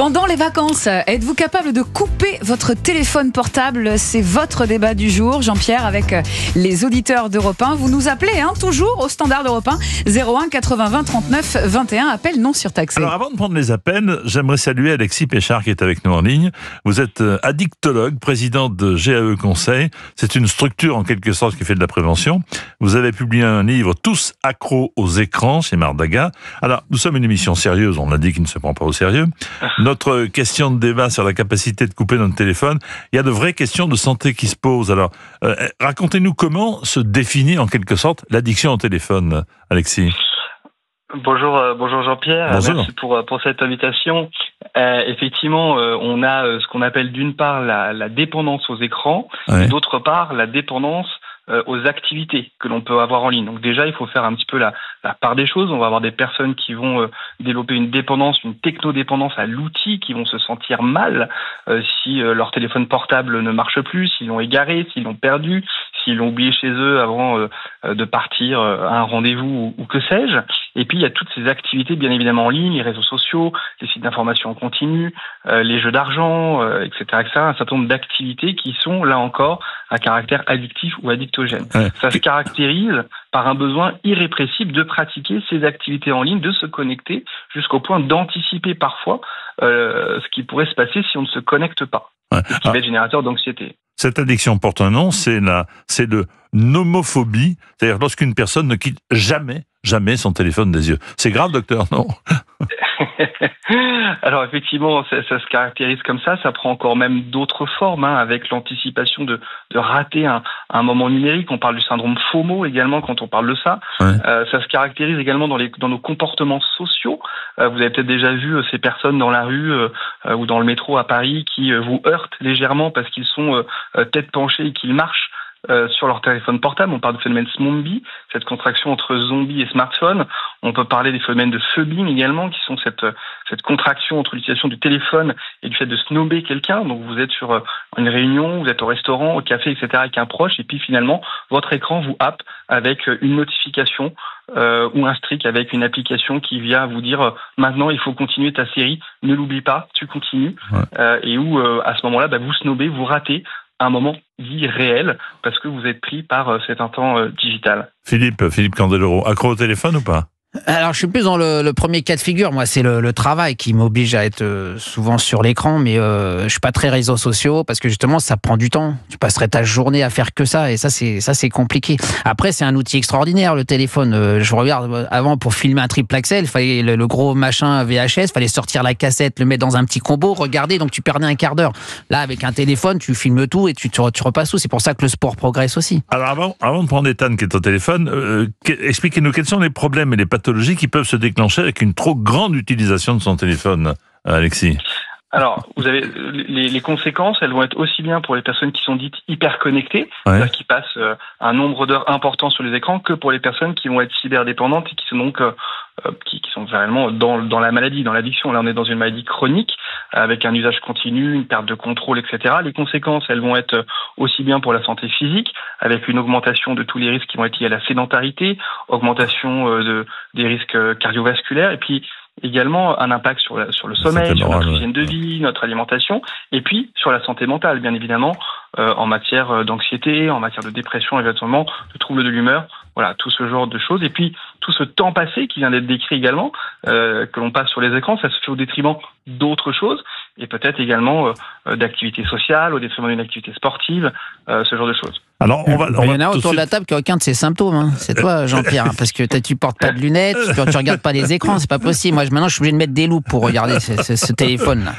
Pendant les vacances, êtes-vous capable de couper votre téléphone portable? C'est votre débat du jour, Jean-Pierre, avec les auditeurs d'Europe 1. Vous nous appelez toujours au standard d'Europe 1, 01 80 20 39 21, appel non surtaxé. Alors avant de prendre les appels, j'aimerais saluer Alexis Péchard qui est avec nous en ligne. Vous êtes addictologue, président de GAE Conseil. C'est une structure en quelque sorte qui fait de la prévention. Vous avez publié un livre, Tous accros aux écrans, chez Mardaga. Alors, nous sommes une émission sérieuse, on l'a dit, qui ne se prend pas au sérieux. Notre question de débat sur la capacité de couper notre téléphone, il y a de vraies questions de santé qui se posent. Alors, racontez-nous comment se définit en quelque sorte l'addiction au téléphone, Alexis. Bonjour Jean-Pierre, Bonjour. Merci pour cette invitation. Effectivement, on a ce qu'on appelle d'une part la dépendance aux écrans, Ouais. et d'autre part la dépendance aux activités que l'on peut avoir en ligne. Donc déjà, il faut faire un petit peu la part des choses. On va avoir des personnes qui vont développer une dépendance, une technodépendance à l'outil, qui vont se sentir mal si leur téléphone portable ne marche plus, s'ils l'ont égaré, s'ils l'ont perdu, s'ils l'ont oublié chez eux avant de partir à un rendez-vous ou que sais-je. Et puis, il y a toutes ces activités, bien évidemment, en ligne, les réseaux sociaux, les sites d'information en continu, les jeux d'argent, etc., etc. Un certain nombre d'activités qui sont, là encore, à caractère addictif ou addictogène. Ouais. Ça se caractérise par un besoin irrépressible de pratiquer ces activités en ligne, de se connecter, jusqu'au point d'anticiper parfois ce qui pourrait se passer si on ne se connecte pas. Ouais. Ce qui va être générateur d'anxiété. Cette addiction porte un nom, c'est le nomophobie, c'est-à-dire lorsqu'une personne ne quitte jamais son téléphone des yeux. C'est grave, docteur, non? Alors effectivement, ça se caractérise comme ça. Ça prend encore même d'autres formes, avec l'anticipation de rater un moment numérique. On parle du syndrome FOMO également quand on parle de ça. Ouais. Ça se caractérise également dans nos comportements sociaux. Vous avez peut-être déjà vu ces personnes dans la rue ou dans le métro à Paris qui vous heurtent légèrement parce qu'ils sont tête penchée et qu'ils marchent sur leur téléphone portable. On parle de phénomène zombie, cette contraction entre zombie et smartphone. On peut parler des phénomènes de phubbing également, qui sont cette contraction entre l'utilisation du téléphone et du fait de snobber quelqu'un. Donc vous êtes sur une réunion, vous êtes au restaurant, au café, etc. avec un proche, et puis finalement votre écran vous happe avec une notification ou un streak avec une application qui vient vous dire maintenant il faut continuer ta série, ne l'oublie pas, tu continues. Ouais. Et où à ce moment-là, vous snobez, vous ratez un moment dit réel parce que vous êtes pris par cet instant digital. Philippe Candeloro, accro au téléphone ou pas? Alors, je suis plus dans le premier cas de figure. Moi, c'est le travail qui m'oblige à être souvent sur l'écran, mais je suis pas très réseaux sociaux parce que justement, ça prend du temps. Tu passerais ta journée à faire que ça, et ça, c'est compliqué. Après, c'est un outil extraordinaire, le téléphone. Je regarde avant pour filmer un triple axel, il fallait le gros machin VHS, fallait sortir la cassette, le mettre dans un petit combo, regarder, donc tu perdais un quart d'heure. Là, avec un téléphone, tu filmes tout et tu repasses tout. C'est pour ça que le sport progresse aussi. Alors avant de prendre Ethan qui est au téléphone, expliquez-nous quels sont les problèmes et les pathologies qui peuvent se déclencher avec une trop grande utilisation de son téléphone, Alexis. Alors, vous avez les conséquences, elles vont être aussi bien pour les personnes qui sont dites hyper connectées, Ouais. c'est-à-dire qui passent un nombre d'heures important sur les écrans, que pour les personnes qui vont être cyberdépendantes et qui sont donc qui sont réellement dans la maladie, dans l'addiction. Là, on est dans une maladie chronique avec un usage continu, une perte de contrôle, etc. Les conséquences, elles vont être aussi bien pour la santé physique, avec une augmentation de tous les risques qui vont être liés à la sédentarité, augmentation des risques cardiovasculaires, et puis également un impact sur le sommeil, Santé sur morale, notre hygiène de vie, notre alimentation, et puis sur la santé mentale, bien évidemment, en matière d'anxiété, en matière de dépression, éventuellement, de troubles de l'humeur, voilà, tout ce genre de choses. Et puis, tout ce temps passé qui vient d'être décrit également, que l'on passe sur les écrans, ça se fait au détriment d'autres choses, et peut-être également d'activités sociales, au détriment d'une activité sportive, ce genre de choses. Alors, Il y en a autour de la table qui a aucun de ces symptômes. C'est toi, Jean-Pierre, parce que tu portes pas de lunettes, tu regardes pas les écrans, c'est pas possible. Moi, maintenant, je suis obligé de mettre des loupes pour regarder ce téléphone-là.